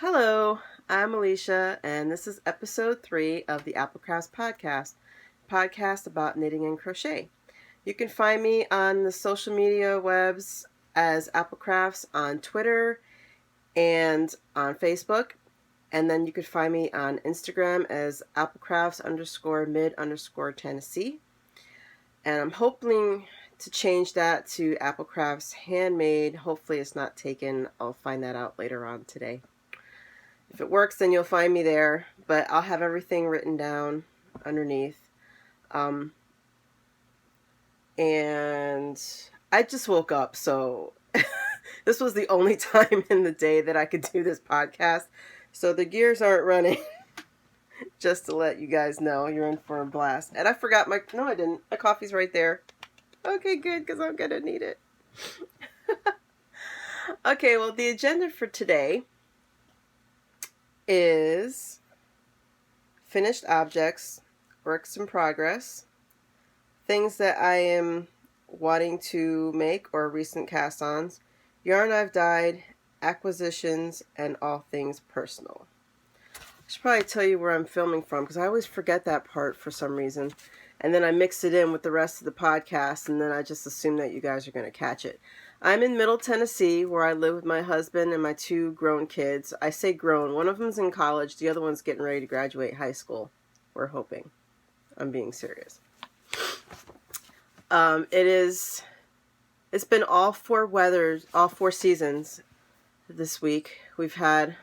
Hello, I'm Alicia, and this is episode 3 of the APLCrafts podcast about knitting and crochet. You can find me on the social media webs as APLCrafts on Twitter and on Facebook, and then you can find me on Instagram as APLCrafts_mid_Tennessee, and I'm hoping to change that to APLCrafts Handmade. Hopefully it's not taken. I'll find that out later on today. If it works, then you'll find me there, but I'll have everything written down underneath. And I just woke up, so this was the only time in the day that I could do this podcast. So the gears aren't running. Just to let you guys know, you're in for a blast. And I forgot no, I didn't. My coffee's right there. Okay, good, because I'm going to need it. Okay, well, the agenda for today is finished objects, works in progress, things that I am wanting to make or recent cast-ons, yarn I've dyed, acquisitions, and all things personal. I should probably tell you where I'm filming from because I always forget that part for some reason. And then I mix it in with the rest of the podcast, and then I just assume that you guys are going to catch it. I'm in Middle Tennessee, where I live with my husband and my 2 grown kids. I say grown. One of them's in college. The other one's getting ready to graduate high school. We're hoping. I'm being serious. It's been all 4 seasons this week. We've had,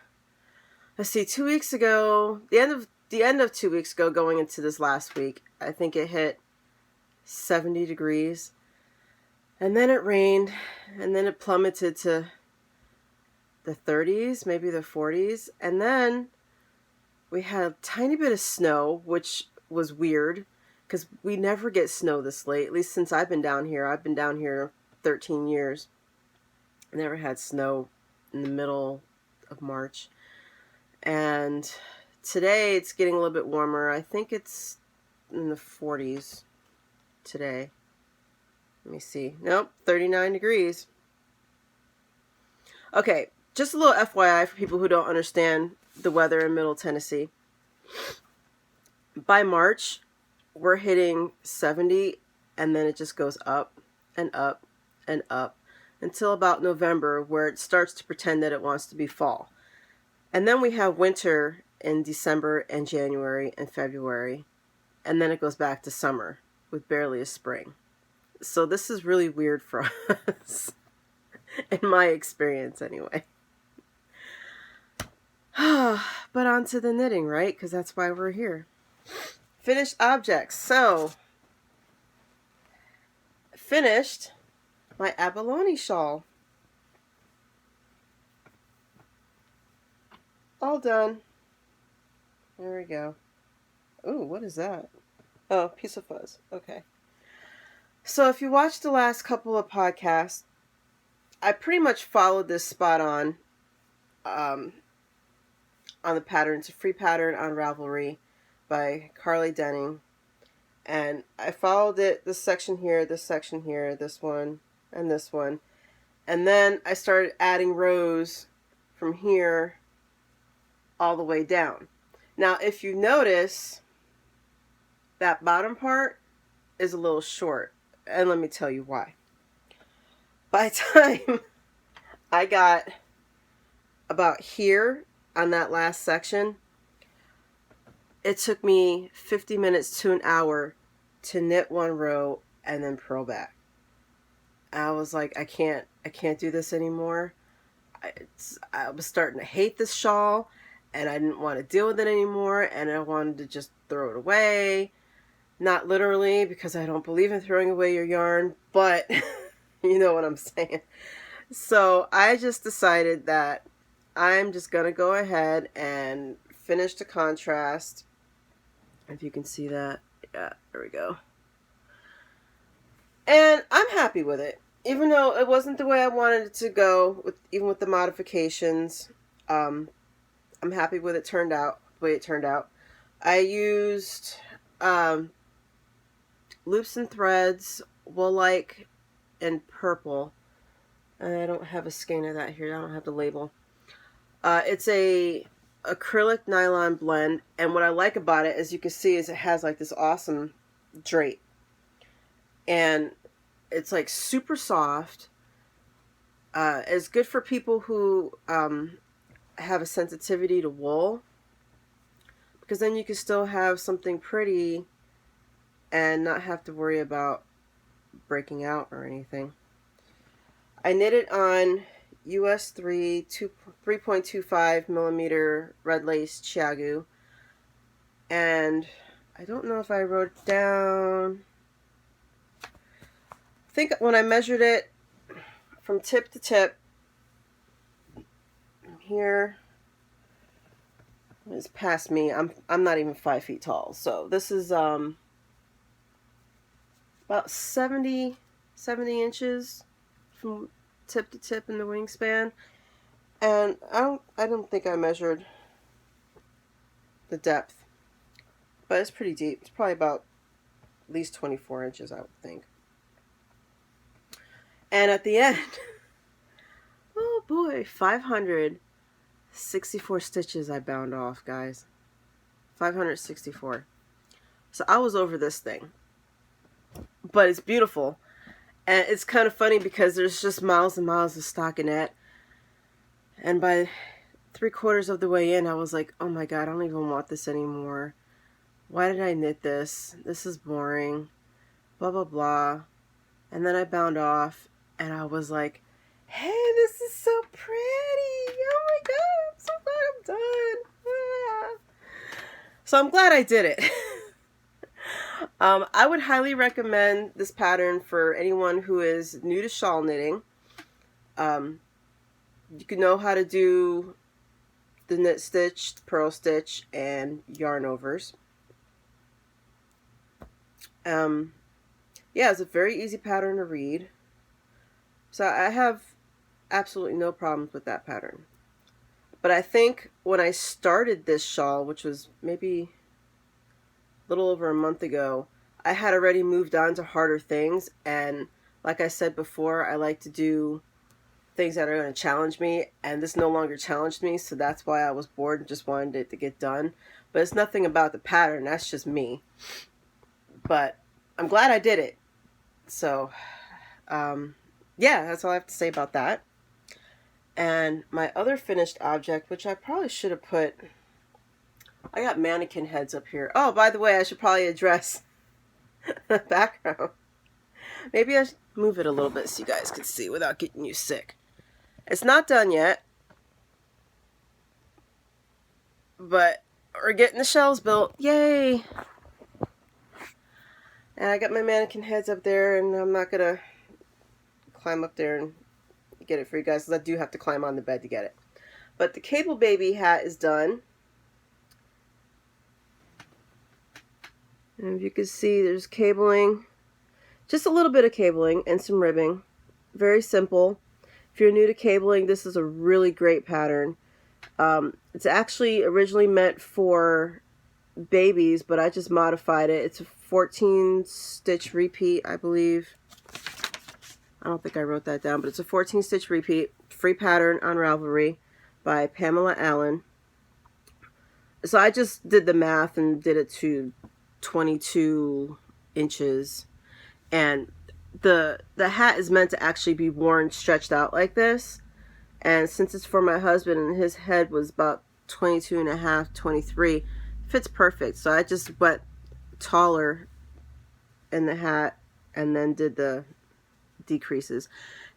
2 weeks ago, the end of 2 weeks ago going into this last week, I think it hit 70 degrees. And then it rained, and then it plummeted to the 30s, maybe the 40s. And then we had a tiny bit of snow, which was weird because we never get snow this late, at least since I've been down here. I've been down here 13 years. I never had snow in the middle of March. And today it's getting a little bit warmer. I think it's in the 40s today. Let me see. Nope, 39 degrees. Okay, just a little FYI for people who don't understand the weather in Middle Tennessee. By March, we're hitting 70, and then it just goes up and up and up until about November, where it starts to pretend that it wants to be fall. And then we have winter in December and January and February, and then it goes back to summer with barely a spring. So this is really weird for us, in my experience anyway. But on to the knitting, right? Because that's why we're here. Finished objects. So, finished my Abalone shawl. All done. There we go. Ooh, what is that? Oh, piece of fuzz. Okay. So if you watched the last couple of podcasts, I pretty much followed this spot on the pattern. It's a free pattern on Ravelry by Carle Dehning. And I followed it, this section here, this one, and this one. And then I started adding rows from here all the way down. Now, if you notice, that bottom part is a little short. And let me tell you why. By the time I got about here on that last section, it took me 50 minutes to an hour to knit one row and then purl back. I was like, I can't do this anymore. I was starting to hate this shawl, and I didn't want to deal with it anymore, and I wanted to just throw it away. Not literally, because I don't believe in throwing away your yarn, but you know what I'm saying. So I just decided that I'm just going to go ahead and finish the contrast. If you can see that. Yeah, there we go. And I'm happy with it. Even though it wasn't the way I wanted it to go, even with the modifications, I'm happy with the way it turned out. I used loops and threads, wool-like, and purple. I don't have a skein of that here. I don't have the label. It's a acrylic nylon blend, and what I like about it, as you can see, is it has like this awesome drape, and it's like super soft. It's good for people who have a sensitivity to wool, because then you can still have something pretty and not have to worry about breaking out or anything. I knit it on US 3.25 millimeter red lace chiagu, and I don't know if I wrote it down. I think when I measured it from tip to tip, here, it's past me. I'm not even 5 feet tall, so this is about 70 inches from tip to tip in the wingspan, and I don't think I measured the depth, but it's pretty deep. It's probably about at least 24 inches, I would think. And at the end, oh boy, 564 stitches I bound off, guys. 564. So I was over this thing, but it's beautiful. And it's kind of funny because there's just miles and miles of stockinette. And by 3/4 of the way in, I was like, oh my god, I don't even want this anymore. Why did I knit this? This is boring. Blah, blah, blah. And then I bound off, and I was like, hey, this is so pretty. Oh my god, I'm so glad I'm done. Ah. So I'm glad I did it. I would highly recommend this pattern for anyone who is new to shawl knitting. You can know how to do the knit stitch, purl stitch, and yarn overs. Yeah, it's a very easy pattern to read. So I have absolutely no problems with that pattern. But I think when I started this shawl, which was maybe a little over a month ago, I had already moved on to harder things, and like I said before, I like to do things that are going to challenge me, and this no longer challenged me, so that's why I was bored and just wanted it to get done. But it's nothing about the pattern, that's just me. But I'm glad I did it. So yeah, that's all I have to say about that. And my other finished object, which I probably should have put, I got mannequin heads up here. Oh, by the way, I should probably address the background. Maybe I should move it a little bit so you guys can see without getting you sick. It's not done yet, but we're getting the shells built. Yay! And I got my mannequin heads up there, and I'm not going to climb up there and get it for you guys, because I do have to climb on the bed to get it. But the Cable Baby hat is done. And if you can see, there's cabling. Just a little bit of cabling and some ribbing. Very simple. If you're new to cabling, this is a really great pattern. It's actually originally meant for babies, but I just modified it. It's a 14 stitch repeat, I believe. I don't think I wrote that down, but it's a 14 stitch repeat. Free pattern on Ravelry by Pamela Allen. So I just did the math and did it to 22 inches. And the hat is meant to actually be worn stretched out like this. And since it's for my husband and his head was about 22 and a half, 23, it fits perfect. So I just went taller in the hat and then did the decreases.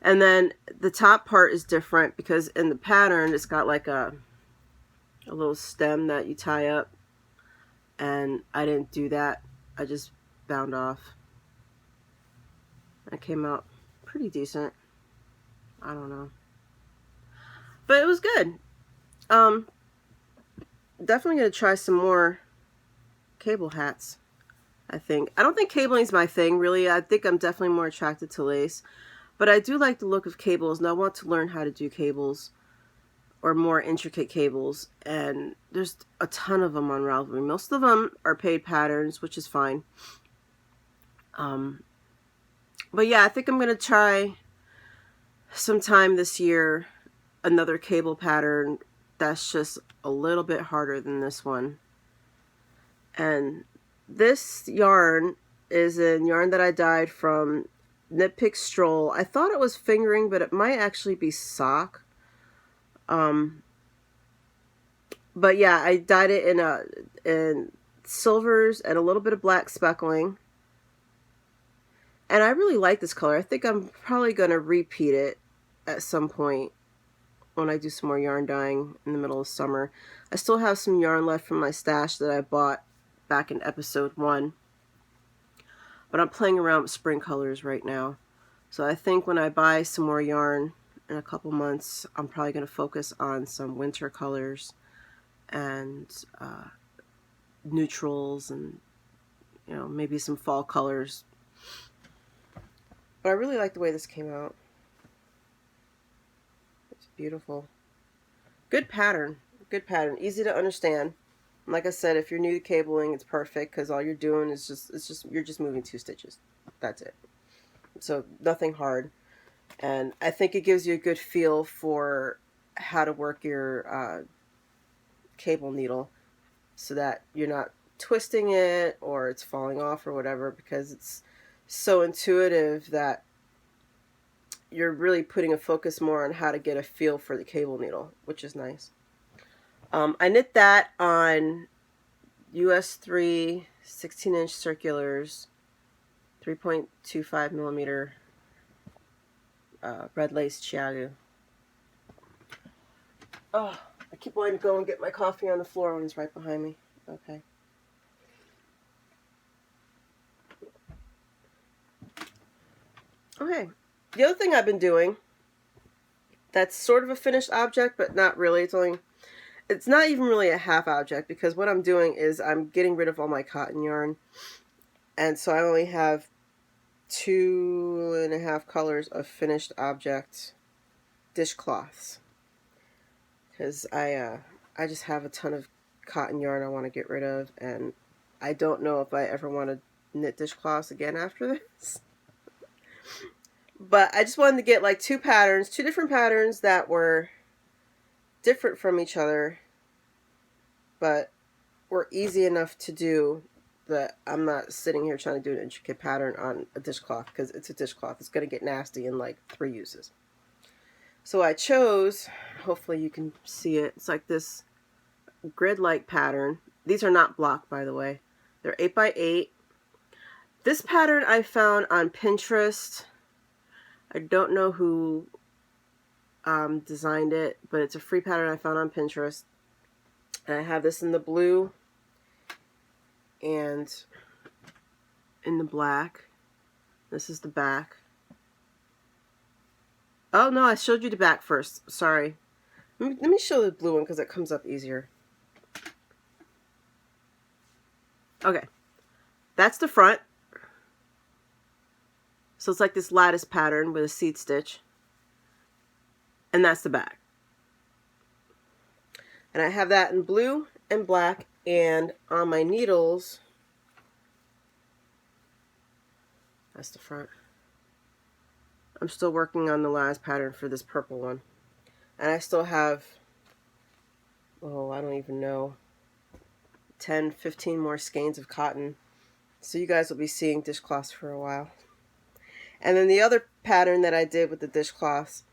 And then the top part is different because in the pattern it's got like a little stem that you tie up, and I didn't do that. I just bound off. It came out pretty decent. I don't know, but it was good. Definitely gonna try some more cable hats. I don't think cabling is my thing, really. I think I'm definitely more attracted to lace. But I do like the look of cables, and I want to learn how to do cables, or more intricate cables. And there's a ton of them on Ravelry. Most of them are paid patterns, which is fine. But yeah, I think I'm going to try sometime this year another cable pattern that's just a little bit harder than this one. And this yarn is a yarn that I dyed from Knit Pick Stroll. I thought it was fingering, but it might actually be sock. But yeah, I dyed it in silvers and a little bit of black speckling. And I really like this color. I think I'm probably going to repeat it at some point when I do some more yarn dyeing in the middle of summer. I still have some yarn left from my stash that I bought back in episode 1. But I'm playing around with spring colors right now. So I think when I buy some more yarn in a couple months, I'm probably going to focus on some winter colors and neutrals and, you know, maybe some fall colors. But I really like the way this came out. It's beautiful. Good pattern. Good pattern. Easy to understand. Like I said, if you're new to cabling, it's perfect because all you're doing is you're just moving 2 stitches. That's it. So nothing hard. And I think it gives you a good feel for how to work your cable needle so that you're not twisting it or it's falling off or whatever, because it's so intuitive that you're really putting a focus more on how to get a feel for the cable needle, which is nice. I knit that on US 3 16-inch circulars, 3.25 millimeter red lace chiagu. Oh, I keep wanting to go and get my coffee on the floor when it's right behind me. Okay. Okay. The other thing I've been doing that's sort of a finished object, but not really. It's not even really a half object, because what I'm doing is I'm getting rid of all my cotton yarn. And so I only have 2.5 colors of finished object dishcloths. Because I just have a ton of cotton yarn I want to get rid of, and I don't know if I ever want to knit dishcloths again after this. But I just wanted to get like 2 different patterns that were different from each other, but were easy enough to do that I'm not sitting here trying to do an intricate pattern on a dishcloth, because it's a dishcloth. It's going to get nasty in like 3 uses. So I chose, hopefully you can see it, it's like this grid-like pattern. These are not block, by the way. They're 8x8. This pattern I found on Pinterest. I don't know who designed it, but it's a free pattern I found on Pinterest. And I have this in the blue and in the black. This is the back. Oh no, I showed you the back first. Sorry. Let me show the blue one because it comes up easier. Okay. That's the front. So it's like this lattice pattern with a seed stitch. And that's the back. And I have that in blue and black, and on my needles, that's the front. I'm still working on the last pattern for this purple one. And I still have, oh, I don't even know, 10, 15 more skeins of cotton. So you guys will be seeing dishcloths for a while. And then the other pattern that I did with the dishcloths,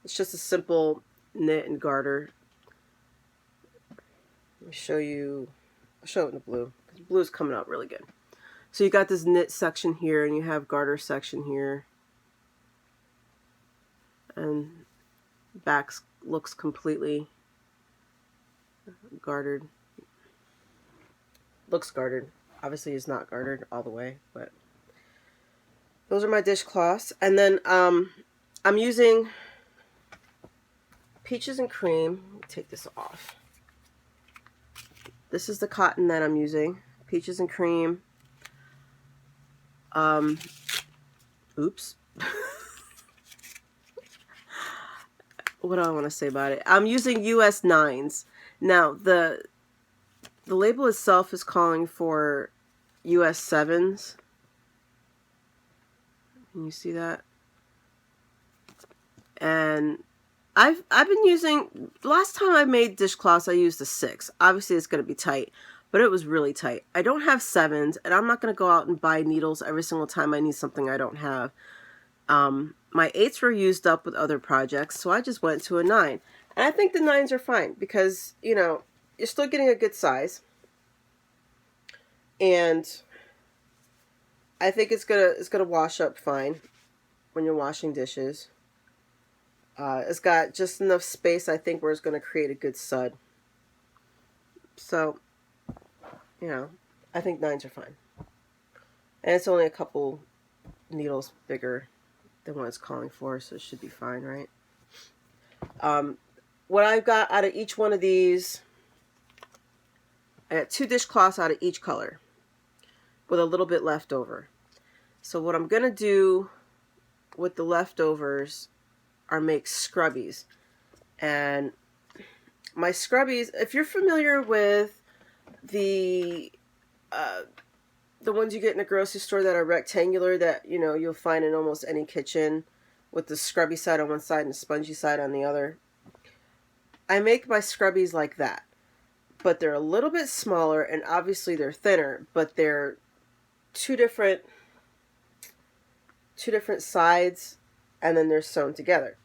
it's just a simple knit and garter. Let me show you, I'll show it in the blue, because the blue is coming out really good. So you got this knit section here, and you have garter section here. And back looks completely gartered. Looks gartered. Obviously it's not gartered all the way, but those are my dishcloths. And then I'm using Peaches and Cream. Let me take this off. This is the cotton that I'm using. Peaches and Cream. Oops. What do I want to say about it? I'm using US 9s. Now, the label itself is calling for US 7s. Can you see that? And I've been using, last time I made dishcloths, I used a 6. Obviously it's going to be tight, but it was really tight. I don't have 7s, and I'm not going to go out and buy needles every single time I need something I don't have. My 8s were used up with other projects, so I just went to a 9. And I think the 9s are fine because, you know, you're still getting a good size. And I think it's gonna wash up fine when you're washing dishes. It's got just enough space, I think, where it's going to create a good sud. So, you know, I think 9s are fine. And it's only a couple needles bigger than what it's calling for, so it should be fine, right? What I've got out of each one of these, I got 2 dishcloths out of each color with a little bit left over. So what I'm going to do with the leftovers are make scrubbies. And my scrubbies, if you're familiar with the ones you get in the grocery store that are rectangular, that, you know, you'll find in almost any kitchen, with the scrubby side on one side and the spongy side on the other, I make my scrubbies like that. But they're a little bit smaller, and obviously they're thinner, but they're two different sides, and then they're sewn together.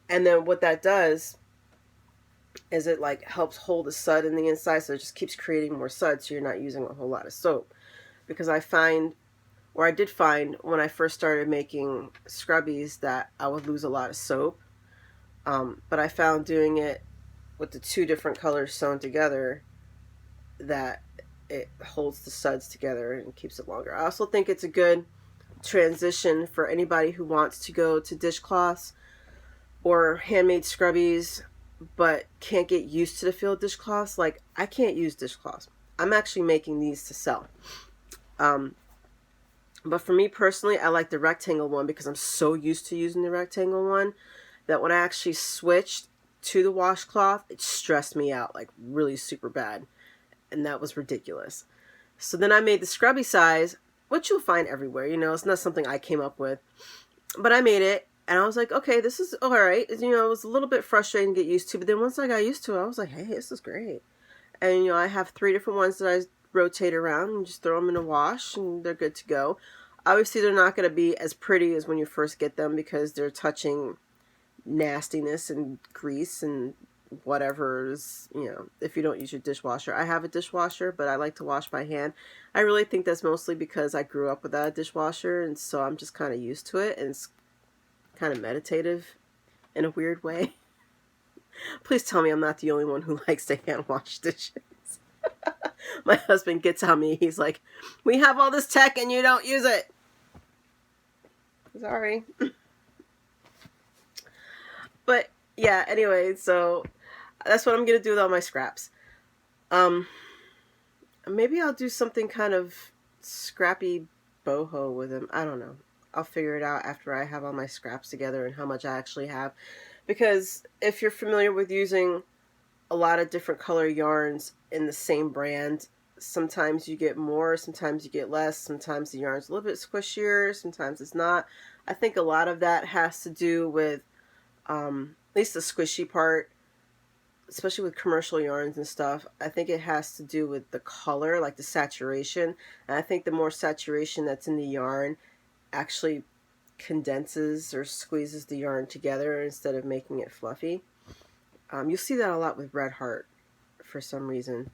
And then what that does is it like helps hold the sud in the inside, so it just keeps creating more sud, so you're not using a whole lot of soap. Because I did find when I first started making scrubbies that I would lose a lot of soap. But I found doing it with the 2 different colors sewn together that it holds the suds together and keeps it longer. I also think it's a good transition for anybody who wants to go to dishcloths or handmade scrubbies but can't get used to the feel of dishcloths. Like, I can't use dishcloths. I'm actually making these to sell. But for me personally, I like the rectangle one because I'm so used to using the rectangle one that when I actually switched to the washcloth, it stressed me out like really super bad. And that was ridiculous. So then I made the scrubby size, which you'll find everywhere. You know, it's not something I came up with. But I made it, and I was like, okay, this is all right. You know, it was a little bit frustrating to get used to, but then once I got used to it, I was like, hey, this is great. And, you know, I have 3 different ones that I rotate around and just throw them in a wash, and they're good to go. Obviously, they're not going to be as pretty as when you first get them because they're touching nastiness and grease and whatever is, you know, if you don't use your dishwasher. I have a dishwasher, but I like to wash by hand. I really think that's mostly because I grew up without a dishwasher, and so I'm just kind of used to it, and it's kind of meditative in a weird way. Please tell me I'm not the only one who likes to hand wash dishes. My husband gets on me. He's like, we have all this tech and you don't use it. Sorry. But yeah, anyway, so that's what I'm going to do with all my scraps. Maybe I'll do something kind of scrappy boho with them. I don't know. I'll figure it out after I have all my scraps together and how much I actually have. Because if you're familiar with using a lot of different color yarns in the same brand, sometimes you get more, sometimes you get less, sometimes the yarn's a little bit squishier, sometimes it's not. I think a lot of that has to do with, at least the squishy part, especially with commercial yarns and stuff, I think it has to do with the color, like the saturation. And I think the more saturation that's in the yarn actually condenses or squeezes the yarn together instead of making it fluffy. You'll see that a lot with Red Heart for some reason.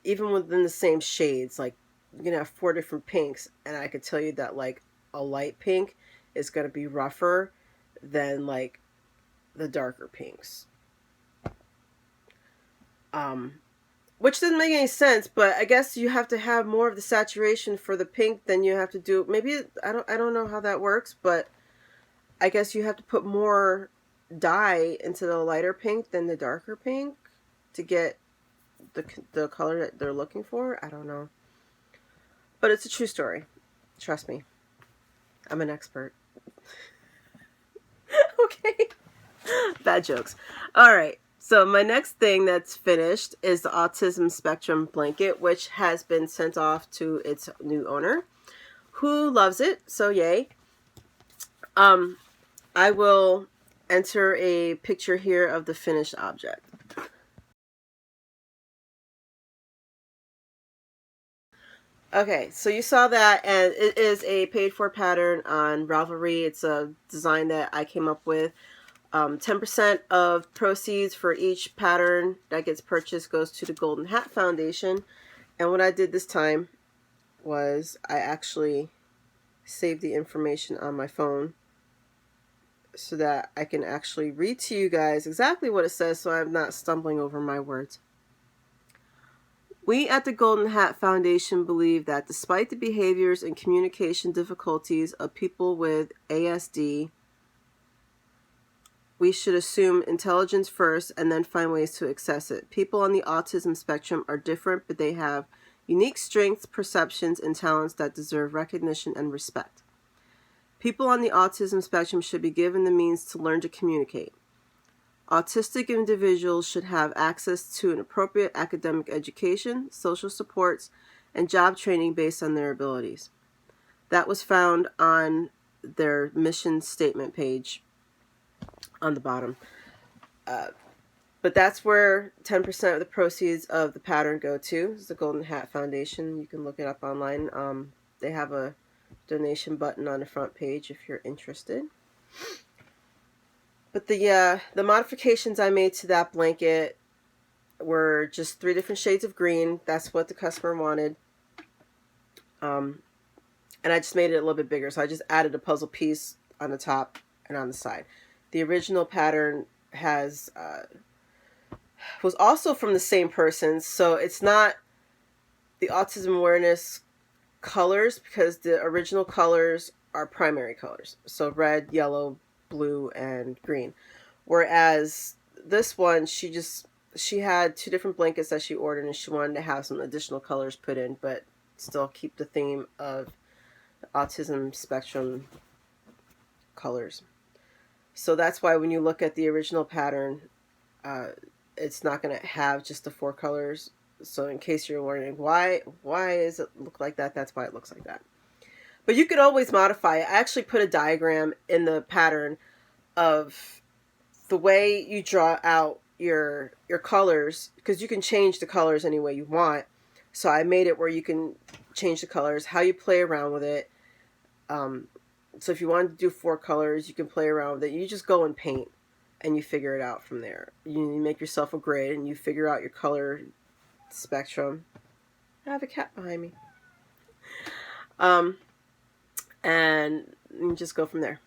Even within the same shades, like you're gonna have 4 different pinks, and I could tell you that like a light pink is gonna be rougher than like the darker pinks. Which doesn't make any sense, but I guess you have to have more of the saturation for the pink than you have to do. Maybe I don't know how that works, but I guess you have to put more dye into the lighter pink than the darker pink to get the color that they're looking for. I don't know, but it's a true story. Trust me, I'm an expert. Okay, bad jokes. All right. So my next thing that's finished is the Autism Spectrum blanket, which has been sent off to its new owner, who loves it. So yay. I will enter a picture here of the finished object. Okay, so you saw that, and it is a paid-for pattern on Ravelry. It's a design that I came up with. 10% of proceeds for each pattern that gets purchased goes to the Golden Hat Foundation. And what I did this time was I actually saved the information on my phone so that I can actually read to you guys exactly what it says so I'm not stumbling over my words. We at the Golden Hat Foundation believe that despite the behaviors and communication difficulties of people with ASD, we should assume intelligence first and then find ways to access it. People on the autism spectrum are different, but they have unique strengths, perceptions, and talents that deserve recognition and respect. People on the autism spectrum should be given the means to learn to communicate. Autistic individuals should have access to an appropriate academic education, social supports, and job training based on their abilities. That was found on their mission statement page on the bottom. But that's where 10% of the proceeds of the pattern go to. It's the Golden Hat Foundation. You can look it up online. They have a donation button on the front page if you're interested. But the modifications I made to that blanket were just 3 different shades of green. That's what the customer wanted. And I just made it a little bit bigger. So I just added a puzzle piece on the top and on the side. The original pattern was also from the same person. So it's not the autism awareness colors because the original colors are primary colors. So red, yellow, blue, and green. Whereas this one, she had 2 different blankets that she ordered and she wanted to have some additional colors put in, but still keep the theme of the autism spectrum colors. So that's why when you look at the original pattern, it's not going to have just the 4 colors. So in case you're wondering why does it look like that, that's why it looks like that. But you could always modify it. I actually put a diagram in the pattern of the way you draw out your colors, because you can change the colors any way you want. So I made it where you can change the colors, how you play around with it. So if you wanted to do 4 colors, you can play around with it. You just go and paint and you figure it out from there. You make yourself a grid and you figure out your color spectrum. I have a cat behind me. And you just go from there.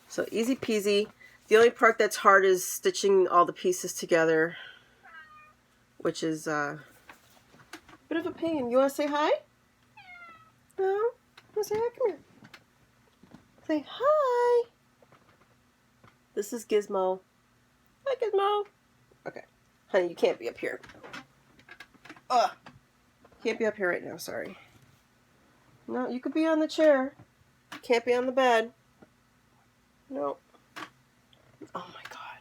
So easy peasy. The only part that's hard is stitching all the pieces together, which is a bit of a pain. You want to say hi? No? You want to say hi? Come here. Say hi. This is Gizmo. Hi, Gizmo. Okay. Honey, you can't be up here. Ugh. Can't be up here right now, sorry. No, you could be on the chair. Can't be on the bed. No. Oh my god.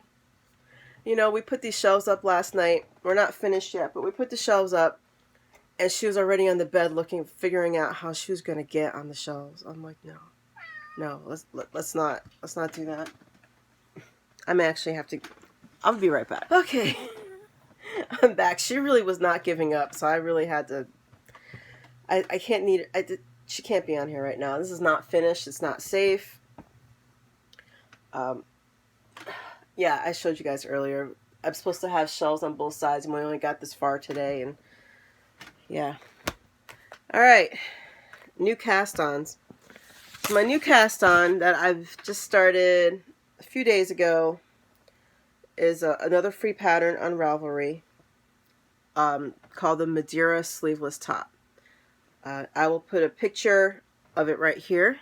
You know, we put these shelves up last night. We're not finished yet, but we put the shelves up and she was already on the bed figuring out how she was going to get on the shelves. I'm like, no, let's not do that. I may actually have to, I'll be right back. Okay. I'm back. She really was not giving up, so I really had to, I can't need, she can't be on here right now. This is not finished. It's not safe. Yeah, I showed you guys earlier. I'm supposed to have shelves on both sides, and we only got this far today, and yeah. All right, new cast-ons. So my new cast-on that I've just started a few days ago is another free pattern on Ravelry called the Maderia sleeveless top. I will put a picture of it right here.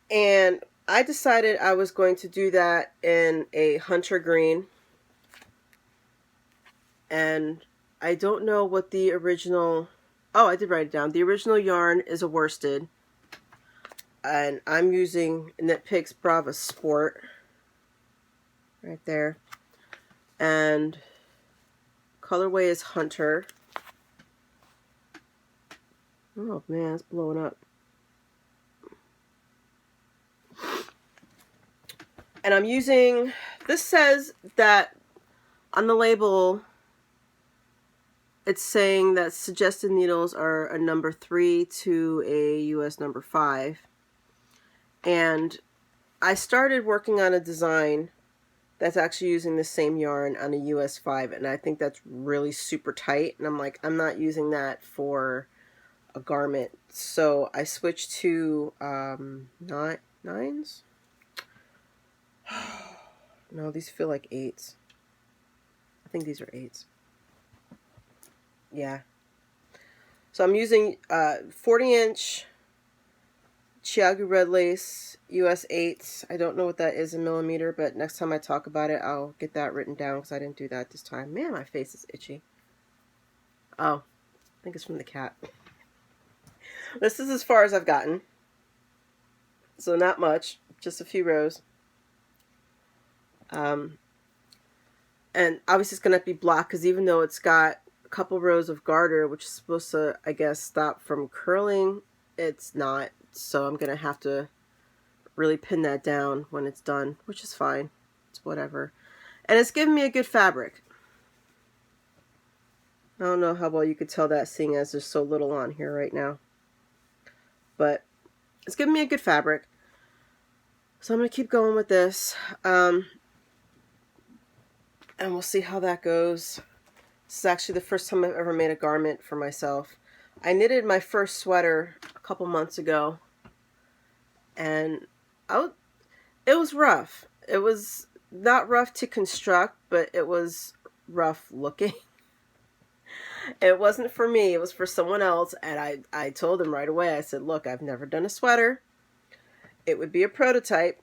And I decided I was going to do that in a hunter green. And I don't know what the original... Oh, I did write it down. The original yarn is a worsted. And I'm using Knit Picks Brava Sport. Right there. And colorway is Hunter. Oh man, it's blowing up. And I'm using, this says that on the label, it's saying that suggested needles are a number 3 to a US number 5. And I started working on a design that's actually using the same yarn on a US 5, and I think that's really super tight. And I'm like, I'm not using that for a garment. So I switched to 9s. No, these feel like 8s. I think these are 8s. Yeah. So I'm using 40-inch Chiagu red lace US 8s. I don't know what that is in millimeter, but next time I talk about it, I'll get that written down because I didn't do that this time. Man, my face is itchy. Oh, I think it's from the cat. This is as far as I've gotten. So not much, just a few rows. And obviously it's going to be blocked because even though it's got a couple rows of garter, which is supposed to, I guess, stop from curling, it's not. So I'm going to have to really pin that down when it's done, which is fine. It's whatever. And it's giving me a good fabric. I don't know how well you could tell that seeing as there's so little on here right now. But it's giving me a good fabric. So I'm going to keep going with this. And we'll see how that goes. This is actually the first time I've ever made a garment for myself. I knitted my first sweater a couple months ago. And it was rough. It was not rough to construct, but it was rough looking. It wasn't for me. It was for someone else. And I told him right away, I said, look, I've never done a sweater. It would be a prototype.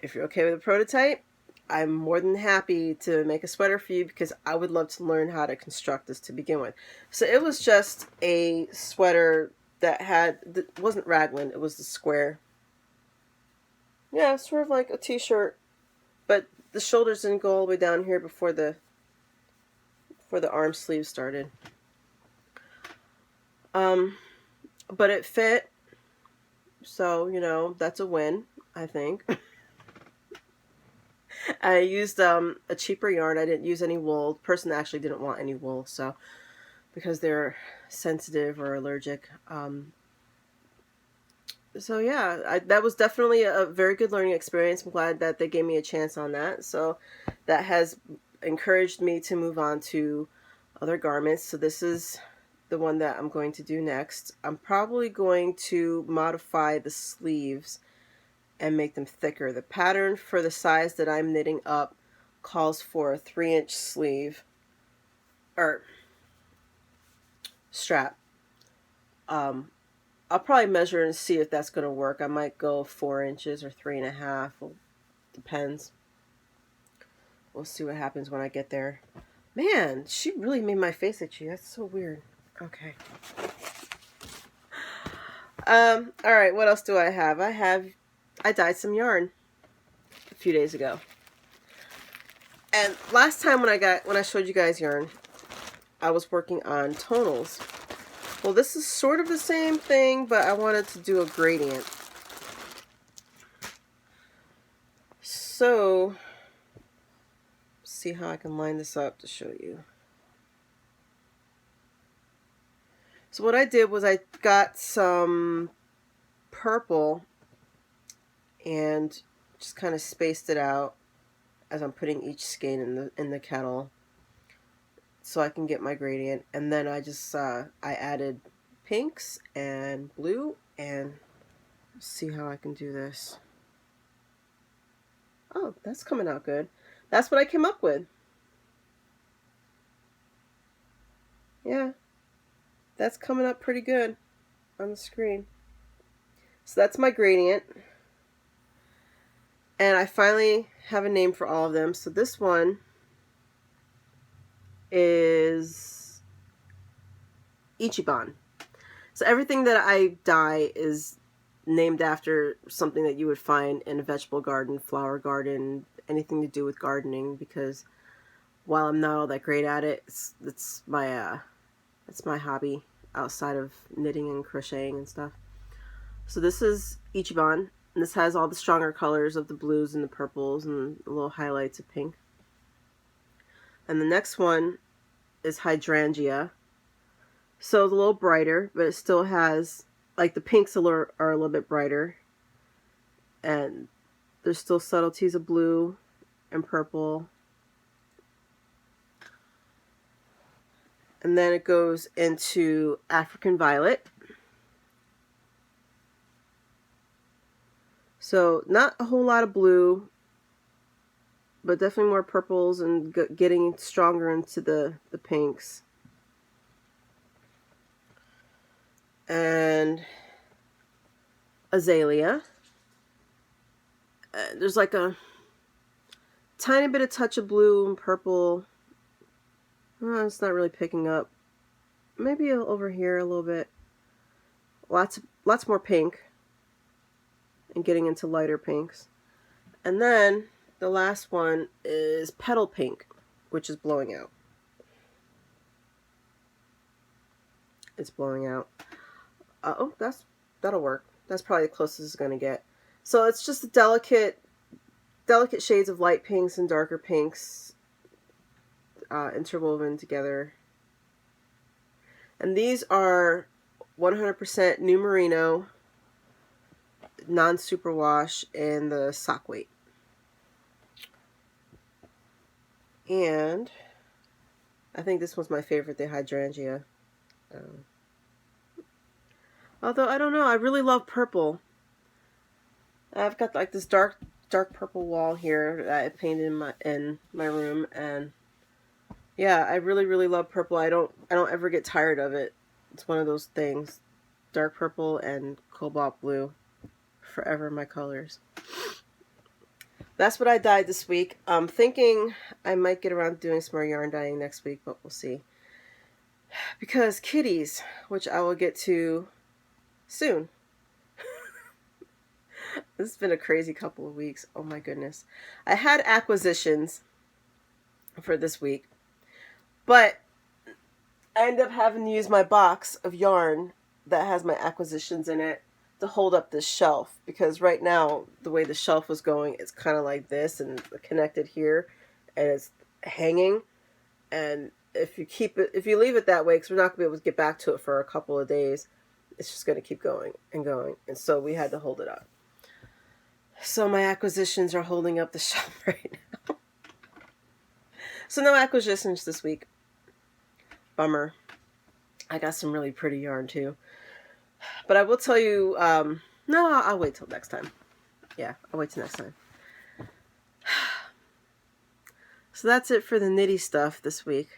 If you're okay with a prototype, I'm more than happy to make a sweater for you because I would love to learn how to construct this to begin with. So it was just a sweater that wasn't raglan. It was the square. Yeah, sort of like a t-shirt, but the shoulders didn't go all the way down here before the arm sleeves started. But it fit, so, you know, that's a win, I think. I used a cheaper yarn. I didn't use any wool. The person actually didn't want any wool, so because they're sensitive or allergic. So yeah, that was definitely a very good learning experience. I'm glad that they gave me a chance on that. So that has encouraged me to move on to other garments. So this is the one that I'm going to do next. I'm probably going to modify the sleeves and make them thicker. The pattern for the size that I'm knitting up calls for a 3-inch sleeve or strap. I'll probably measure and see if that's going to work. I might go 4 inches or 3.5. Well, depends. We'll see what happens when I get there. Man, she really made my face itchy. That's so weird. Okay. All right, what else do I have? I dyed some yarn a few days ago. And last time when I showed you guys yarn, I was working on tonals. Well, this is sort of the same thing, but I wanted to do a gradient. So, see how I can line this up to show you. So what I did was I got some purple and just kind of spaced it out as I'm putting each skein in the kettle, so I can get my gradient. And then I just I added pinks and blue, and see how I can do this. Oh, that's coming out good. That's what I came up with. Yeah, that's coming up pretty good on the screen. So that's my gradient. And I finally have a name for all of them. So this one is Ichiban. So everything that I dye is named after something that you would find in a vegetable garden, flower garden, anything to do with gardening, because while I'm not all that great at it, it's my hobby outside of knitting and crocheting and stuff. So this is Ichiban And this has all the stronger colors of the blues and the purples and the little highlights of pink. And the next one is Hydrangea. So it's a little brighter, but it still has, like, the pinks are a little bit brighter. And there's still subtleties of blue and purple. And then it goes into African Violet. So not a whole lot of blue, but definitely more purples and getting stronger into the pinks. And Azalea. There's like a tiny bit of touch of blue and purple. It's not really picking up. Maybe over here a little bit. Lots more pink. And getting into lighter pinks. And then the last one is Petal Pink, which is blowing out. It's blowing out. Oh, that'll work. That's probably the closest it's going to get. So it's just a delicate shades of light pinks and darker pinks interwoven together. And these are 100% new merino, non-superwash, in the sock weight. And I think this was my favorite, the Hydrangea. Although, I don't know, I really love purple. I've got like this dark purple wall here that I painted in my room, and yeah, I really love purple. I don't ever get tired of it. It's one of those things. Dark purple and cobalt blue. Forever my colors. That's what I dyed this week. I'm thinking I might get around to doing some more yarn dyeing next week, but we'll see. Because kitties, which I will get to soon. This has been a crazy couple of weeks. Oh my goodness. I had acquisitions for this week, but I ended up having to use my box of yarn that has my acquisitions in it to hold up this shelf, because right now the way the shelf was going, it's kind of like this and connected here, and it's hanging. And if you leave it that way, because we're not gonna be able to get back to it for a couple of days, it's just gonna keep going and going. And so we had to hold it up. So my acquisitions are holding up the shelf right now. So no acquisitions this week. Bummer. I got some really pretty yarn too. But I will tell you, no, I'll wait till next time. Yeah, I'll wait till next time. So that's it for the nitty stuff this week.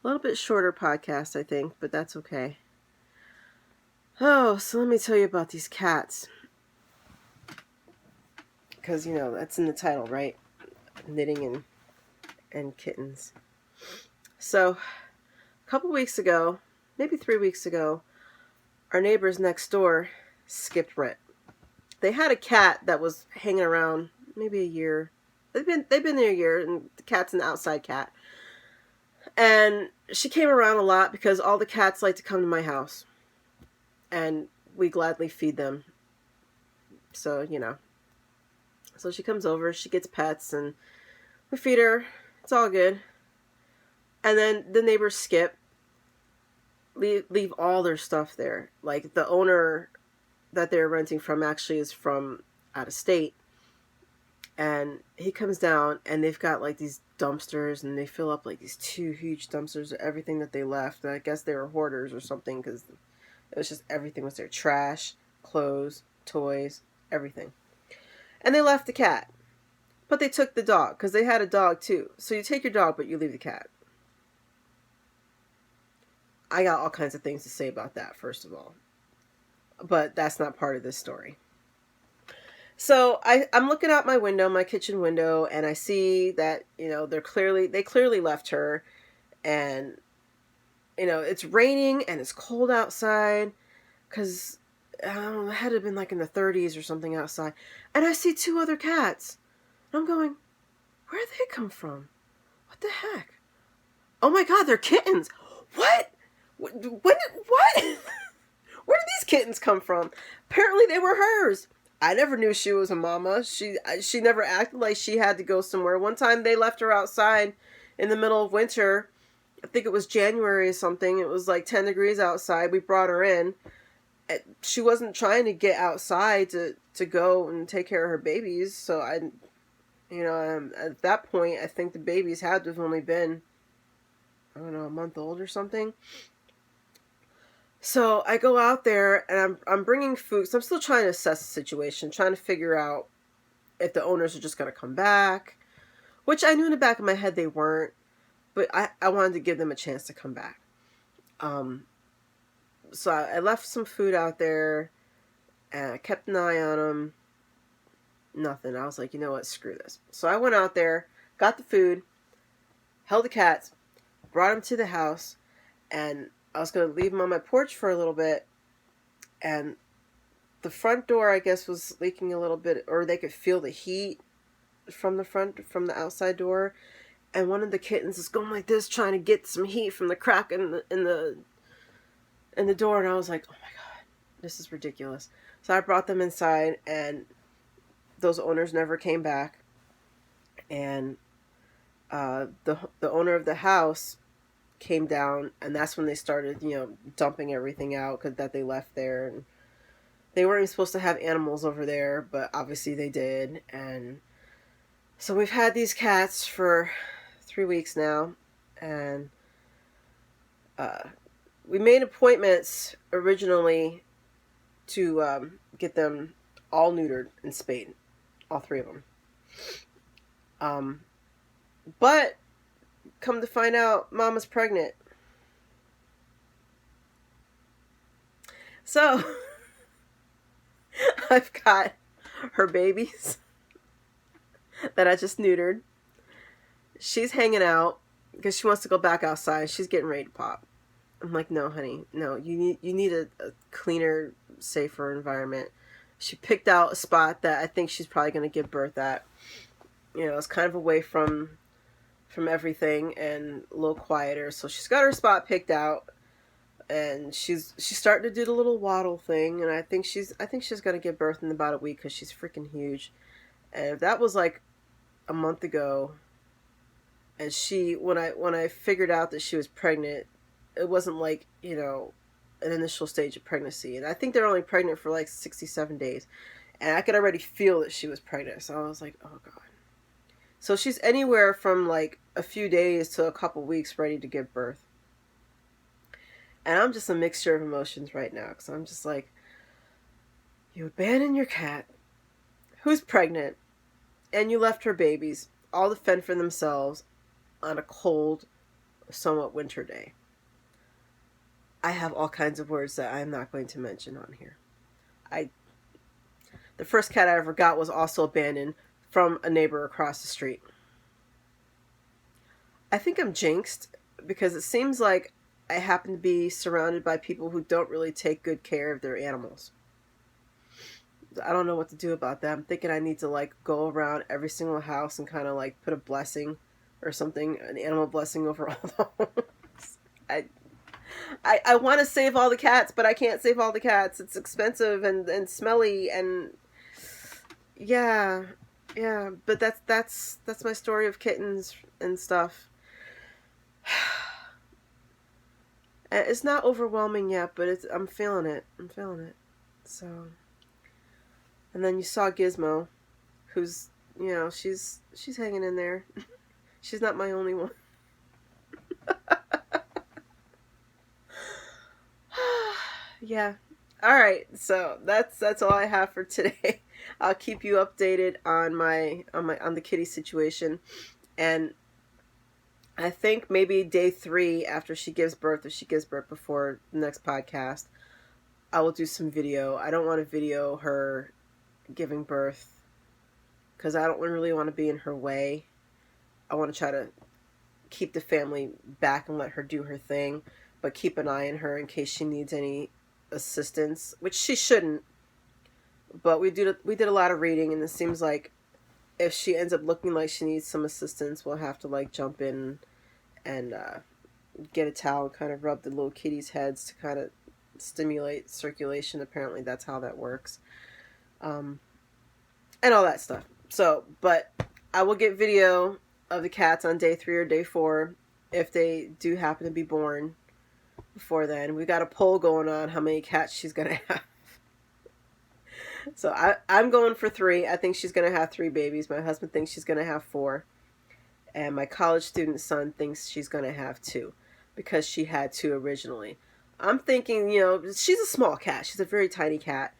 A little bit shorter podcast, I think, but that's okay. Oh, so let me tell you about these cats. Because, you know, that's in the title, right? Knitting and kittens. So, a couple weeks ago, maybe 3 weeks ago, our neighbors next door skipped rent. They had a cat that was hanging around maybe a year. They've been there a year, and the cat's an outside cat. And she came around a lot because all the cats like to come to my house. And we gladly feed them. So, you know. So she comes over, she gets pets, and we feed her. It's all good. And then the neighbors skip. Leave all their stuff there. Like, the owner that they're renting from actually is from out of state. And he comes down, and they've got like these dumpsters, and they fill up like these 2 huge dumpsters of everything that they left. And I guess they were hoarders or something, because it was just everything was there. Trash, clothes, toys, everything. And they left the cat. But they took the dog, because they had a dog too. So you take your dog, but you leave the cat. I got all kinds of things to say about that, first of all. But that's not part of this story. So I'm looking out my window, my kitchen window, and I see that, you know, they clearly left her. And, you know, it's raining and it's cold outside, because I don't know, it had to have been like in the 30s or something outside. And I see 2 other cats. And I'm going, where'd they come from? What the heck? Oh my God, they're kittens. What? What? Where did these kittens come from? Apparently they were hers. I never knew she was a mama. She never acted like she had to go somewhere. One time they left her outside in the middle of winter. I think it was January or something. It was like 10 degrees outside. We brought her in. She wasn't trying to get outside to go and take care of her babies. So at that point, I think the babies had to have only been, I don't know, a month old or something. So I go out there and I'm bringing food. So I'm still trying to assess the situation, trying to figure out if the owners are just going to come back, which I knew in the back of my head they weren't, but I wanted to give them a chance to come back. So I left some food out there and I kept an eye on them. Nothing. I was like, you know what, screw this. So I went out there, got the food, held the cats, brought them to the house, and I was going to leave them on my porch for a little bit, and the front door, I guess, was leaking a little bit, or they could feel the heat from the outside door, and one of the kittens is going like this, trying to get some heat from the crack in the door, and I was like, oh my god, this is ridiculous. So I brought them inside, and those owners never came back, and the owner of the house came down, and that's when they started, dumping everything out that they left there. And they weren't even supposed to have animals over there, but obviously they did. And so we've had these cats for 3 weeks now, and we made appointments originally to get them all neutered and spayed, all 3 of them. But come to find out, Mama's pregnant. So I've got her babies that I just neutered. She's hanging out because she wants to go back outside. She's getting ready to pop. I'm like, no, honey, no. You need a cleaner, safer environment. She picked out a spot that I think she's probably going to give birth at. It's kind of away from everything and a little quieter. So she's got her spot picked out, and she's starting to do the little waddle thing. And I think she's going to give birth in about a week because she's freaking huge. And if that was like a month ago, and when I figured out that she was pregnant, it wasn't like an initial stage of pregnancy. And I think they're only pregnant for like 67 days, and I could already feel that she was pregnant. So I was like, oh god. So she's anywhere from like a few days to a couple weeks ready to give birth. And I'm just a mixture of emotions right now, because I'm just like, you abandoned your cat, who's pregnant, and you left her babies all to fend for themselves on a cold, somewhat winter day. I have all kinds of words that I'm not going to mention on here. The first cat I ever got was also abandoned from a neighbor across the street. I think I'm jinxed because it seems like I happen to be surrounded by people who don't really take good care of their animals. I don't know what to do about that. I'm thinking I need to like go around every single house and kind of like put a blessing or something, an animal blessing over all the homes. I want to save all the cats, but I can't save all the cats. It's expensive and smelly and yeah, but that's my story of kittens and stuff. It's not overwhelming yet, but I'm feeling it. So, and then you saw Gizmo, who's she's hanging in there. She's not my only one. Yeah. All right. So that's all I have for today. I'll keep you updated on the kitty situation, and I think maybe day 3 after she gives birth, if she gives birth before the next podcast, I will do some video. I don't want to video her giving birth because I don't really want to be in her way. I want to try to keep the family back and let her do her thing, but keep an eye on her in case she needs any assistance, which she shouldn't. But we did a lot of reading, and it seems like if she ends up looking like she needs some assistance, we'll have to like jump in and get a towel and kind of rub the little kitties' heads to kind of stimulate circulation. Apparently that's how that works. and all that stuff. So, but I will get video of the cats on day 3 or day 4 if they do happen to be born before then. We got a poll going on how many cats she's gonna have. So I'm going for 3. I think she's gonna have 3 babies. My husband thinks she's gonna have 4, and my college student son thinks she's gonna have 2 because she had 2 originally. I'm thinking, you know, she's a small cat. She's a very tiny cat.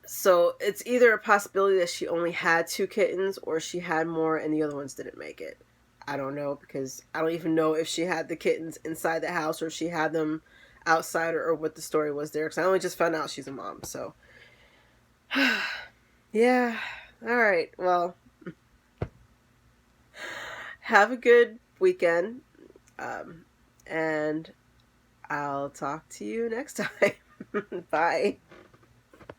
So it's either a possibility that she only had 2 kittens or she had more and the other ones didn't make it. I don't know, because I don't even know if she had the kittens inside the house or if she had them outside, or what the story was there, because I only just found out she's a mom. So yeah, all right, well, have a good weekend, and I'll talk to you next time. Bye.